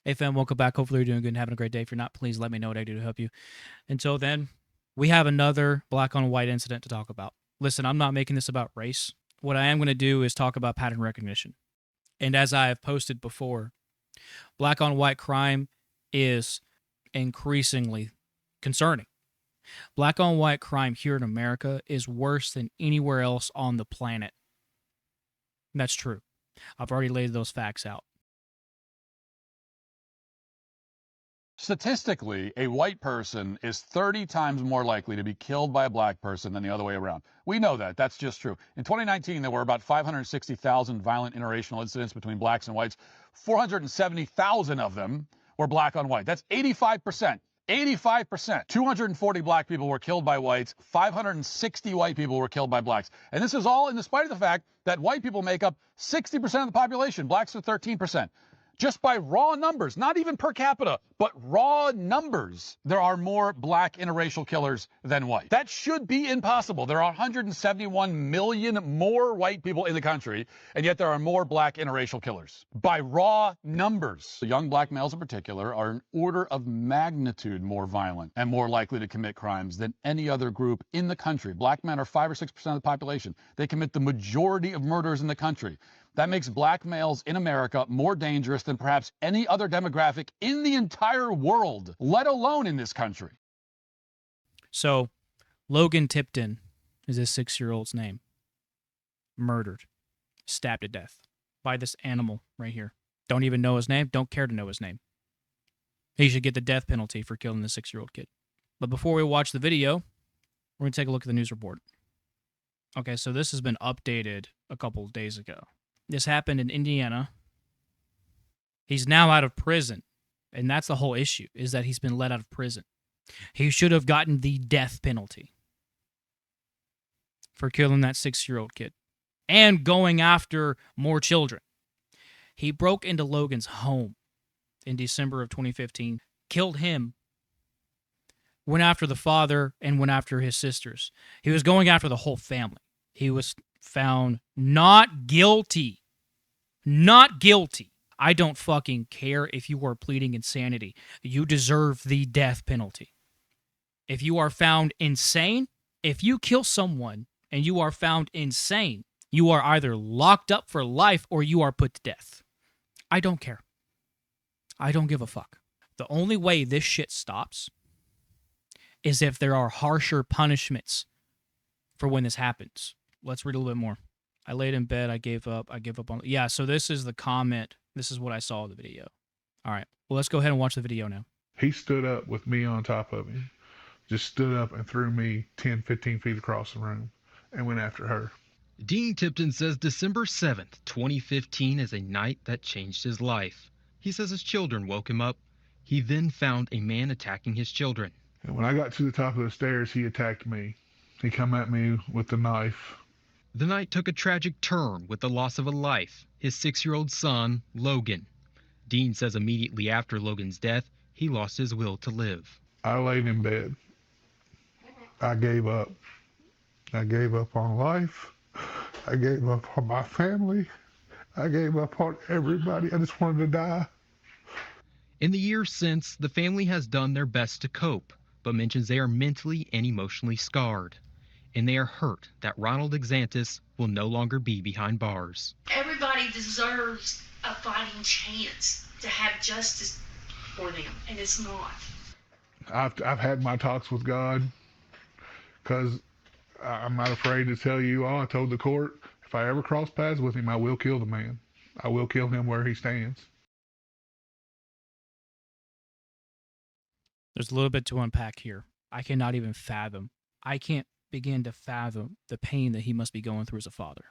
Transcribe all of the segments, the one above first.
Hey fam, welcome back. Hopefully you're doing good and having a great day. If you're not, please let me know what I do to help you. Until then, we have another black on white incident to talk about. Listen, I'm not making this about race. What I am going to do is talk about pattern recognition. And as I have posted before, black on white crime is increasingly concerning. Black on white crime here in America is worse than anywhere else on the planet. That's true. I've already laid those facts out. Statistically, a white person is 30 times more likely to be killed by a black person than the other way around. We know that. That's just true. In 2019, there were about 560,000 violent interracial incidents between blacks and whites. 470,000 of them were black on white. That's 85%. 85%. 240 black people were killed by whites. 560 white people were killed by blacks. And this is all in spite of the fact that white people make up 60% of the population. Blacks are 13%. Just by raw numbers, not even per capita, but raw numbers, there are more black interracial killers than white. That should be impossible. There are 171 million more white people in the country, and yet there are more black interracial killers. By raw numbers. The young black males in particular are an order of magnitude more violent and more likely to commit crimes than any other group in the country. Black men are 5 or 6% of the population. They commit the majority of murders in the country. That makes black males in America more dangerous than perhaps any other demographic in the entire world, let alone in this country. So, Logan Tipton is this 6-year-old's name. Murdered. Stabbed to death by this animal right here. Don't even know his name. Don't care to know his name. He should get the death penalty for killing the 6-year-old kid. But before we watch the video, we're going to take a look at the news report. Okay, so this has been updated a couple of days ago. This happened in Indiana. He's now out of prison. And that's the whole issue, is that he's been let out of prison. He should have gotten the death penalty for killing that 6-year-old kid and going after more children. He broke into Logan's home in December of 2015, killed him, went after the father, and went after his sisters. He was going after the whole family. He was found not guilty. Not guilty. I don't fucking care if you are pleading insanity. You deserve the death penalty. If you are found insane, if you kill someone and you are found insane, you are either locked up for life or you are put to death. I don't care. I don't give a fuck. The only way this shit stops is if there are harsher punishments for when this happens. Let's read a little bit more. I laid in bed. I gave up. On. Yeah, so this is the comment. This is what I saw in the video. All right. Well, let's go ahead and watch the video now. He stood up with me on top of him. Just stood up and threw me 10, 15 feet across the room and went after her. Dean Tipton says December 7th, 2015 is a night that changed his life. He says his children woke him up. He then found a man attacking his children. And when I got to the top of the stairs, he attacked me. He come at me with the knife. The night took a tragic turn with the loss of a life, his 6-year-old son, Logan. Dean says immediately after Logan's death, he lost his will to live. I laid in bed. I gave up. I gave up on life. I gave up on my family. I gave up on everybody. I just wanted to die. In the years since, the family has done their best to cope, but mentions they are mentally and emotionally scarred. And they are hurt that Ronald Exantis will no longer be behind bars. Everybody deserves a fighting chance to have justice for them, and it's not. I've had my talks with God, because I'm not afraid to tell you all. I told the court, if I ever cross paths with him, I will kill the man. I will kill him where he stands. There's a little bit to unpack here. I cannot even fathom. I can't begin to fathom the pain that he must be going through as a father.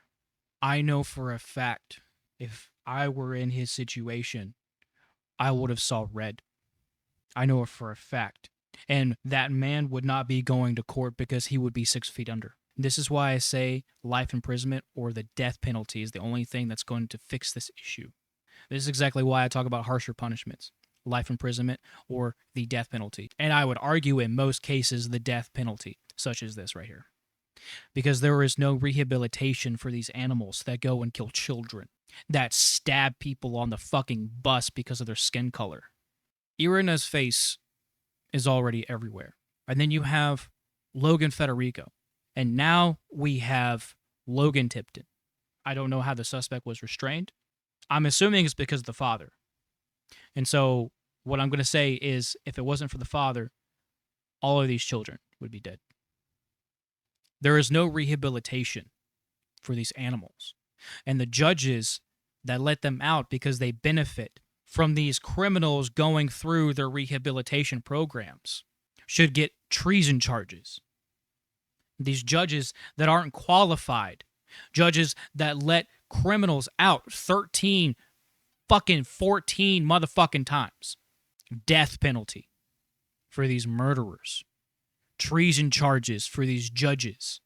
I know for a fact, if I were in his situation, I would have saw red. I know it for a fact. And that man would not be going to court because he would be 6 feet under. This is why I say life imprisonment or the death penalty is the only thing that's going to fix this issue. This is exactly why I talk about harsher punishments. Life imprisonment or the death penalty. And I would argue in most cases the death penalty, such as this right here. Because there is no rehabilitation for these animals that go and kill children. that stab people on the fucking bus because of their skin color. Iryna's face is already everywhere. And then you have Logan Federico. And now we have Logan Tipton. I don't know how the suspect was restrained. I'm assuming it's because of the father. And so what I'm going to say is, if it wasn't for the father, all of these children would be dead. There is no rehabilitation for these animals. And the judges that let them out because they benefit from these criminals going through their rehabilitation programs should get treason charges. These judges that aren't qualified, judges that let criminals out 13 fucking 14 motherfucking times. Death penalty for these murderers. Treason charges for these judges.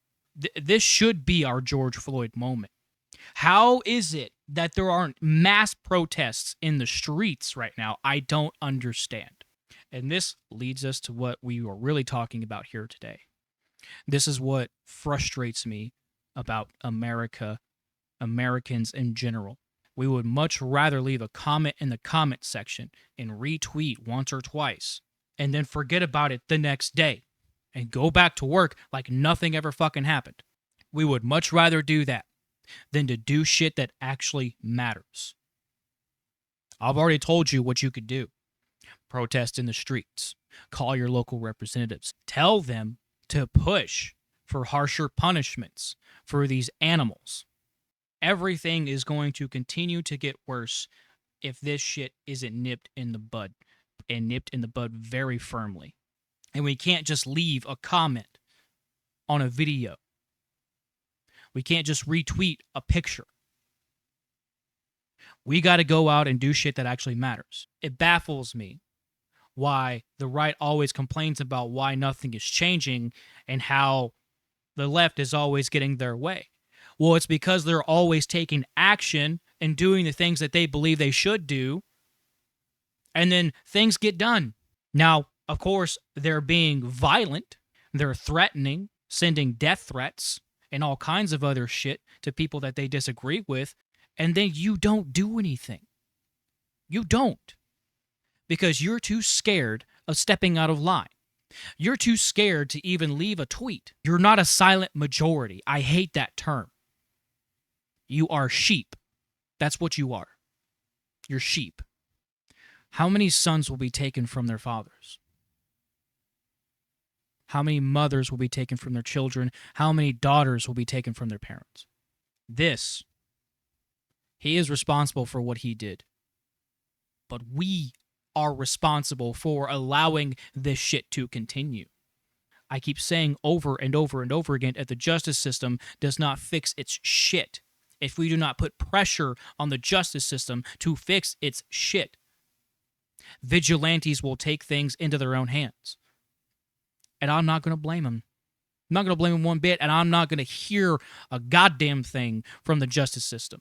This should be our George Floyd moment. How is it that there aren't mass protests in the streets right now? I don't understand. And this leads us to what we are really talking about here today. This is what frustrates me about America, Americans in general. We would much rather leave a comment in the comment section and retweet once or twice and then forget about it the next day and go back to work like nothing ever fucking happened. We would much rather do that than to do shit that actually matters. I've already told you what you could do. Protest in the streets. Call your local representatives. Tell them to push for harsher punishments for these animals. Everything is going to continue to get worse if this shit isn't nipped in the bud, and nipped in the bud very firmly. And we can't just leave a comment on a video. We can't just retweet a picture. We got to go out and do shit that actually matters. It baffles me why the right always complains about why nothing is changing and how the left is always getting their way. Well, it's because they're always taking action and doing the things that they believe they should do, and then things get done. Now, of course, they're being violent. They're threatening, sending death threats, and all kinds of other shit to people that they disagree with, and then you don't do anything. You don't. Because you're too scared of stepping out of line. You're too scared to even leave a tweet. You're not a silent majority. I hate that term. You are sheep. That's what you are. You're sheep. How many sons will be taken from their fathers? How many mothers will be taken from their children? How many daughters will be taken from their parents? He is responsible for what he did. But we are responsible for allowing this shit to continue. I keep saying over and over and over again that the justice system does not fix its shit if we do not put pressure on the justice system to fix its shit. Vigilantes will take things into their own hands. And I'm not going to blame them. I'm not going to blame them one bit, and I'm not going to hear a goddamn thing from the justice system.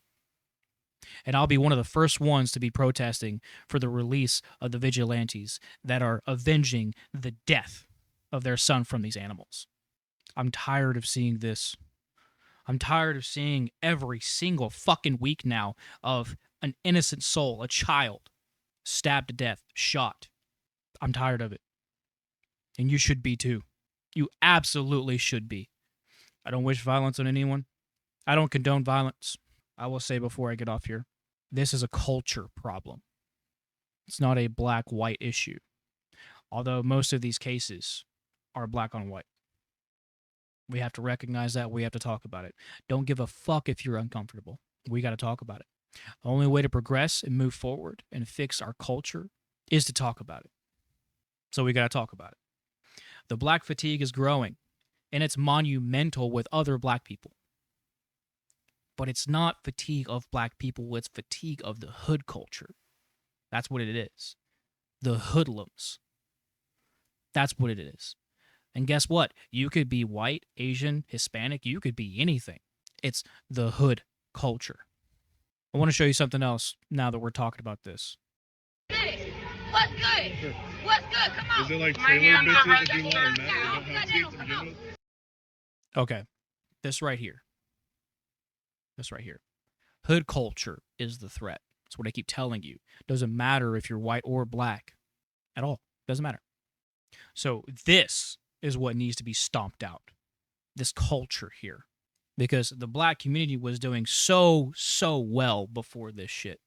And I'll be one of the first ones to be protesting for the release of the vigilantes that are avenging the death of their son from these animals. I'm tired of seeing this. I'm tired of seeing every single fucking week now of an innocent soul, a child, stabbed to death, shot. I'm tired of it. And you should be too. You absolutely should be. I don't wish violence on anyone. I don't condone violence. I will say before I get off here, this is a culture problem. It's not a black-white issue. Although most of these cases are black on white. We have to recognize that. We have to talk about it. Don't give a fuck if you're uncomfortable. We got to talk about it. The only way to progress and move forward and fix our culture is to talk about it. So we got to talk about it. The black fatigue is growing, and it's monumental with other black people. But it's not fatigue of black people. It's fatigue of the hood culture. That's what it is. The hoodlums. That's what it is. And guess what? You could be white, Asian, Hispanic. You could be anything. It's the hood culture. I want to show you something else now that we're talking about this. Hey, what's good? Sure. What's good? Come on. Is it like trailer bitches if you want them that don't have teeth in general? Okay. This right here. Hood culture is the threat. That's what I keep telling you. Doesn't matter if you're white or black at all. Doesn't matter. So this is what needs to be stomped out. This culture here. Because the black community was doing so well before this shit.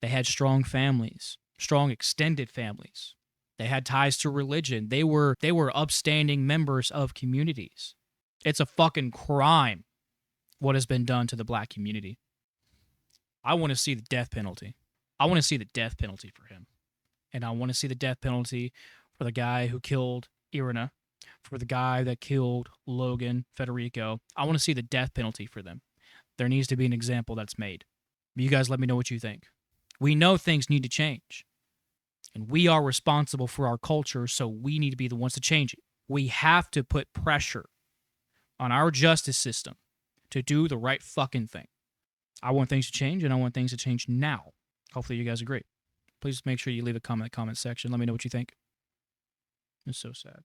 They had strong families, strong extended families. They had ties to religion. They were upstanding members of communities. It's a fucking crime what has been done to the black community. I want to see the death penalty. I want to see the death penalty for him. And I want to see the death penalty for the guy who killed Iryna, for the guy that killed Logan, Federico. I want to see the death penalty for them. There needs to be an example that's made. You guys let me know what you think. We know things need to change. And we are responsible for our culture, so we need to be the ones to change it. We have to put pressure on our justice system to do the right fucking thing. I want things to change, and I want things to change now. Hopefully you guys agree. Please make sure you leave a comment in the comment section. Let me know what you think. It's so sad.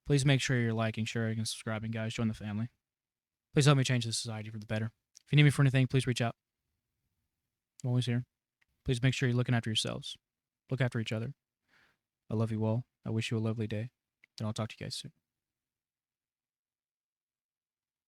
Please make sure you're liking, sharing, and subscribing, guys. Join the family. Please help me change this society for the better. If you need me for anything, please reach out. I'm always here. Please make sure you're looking after yourselves. Look after each other. I love you all. I wish you a lovely day. And I'll talk to you guys soon.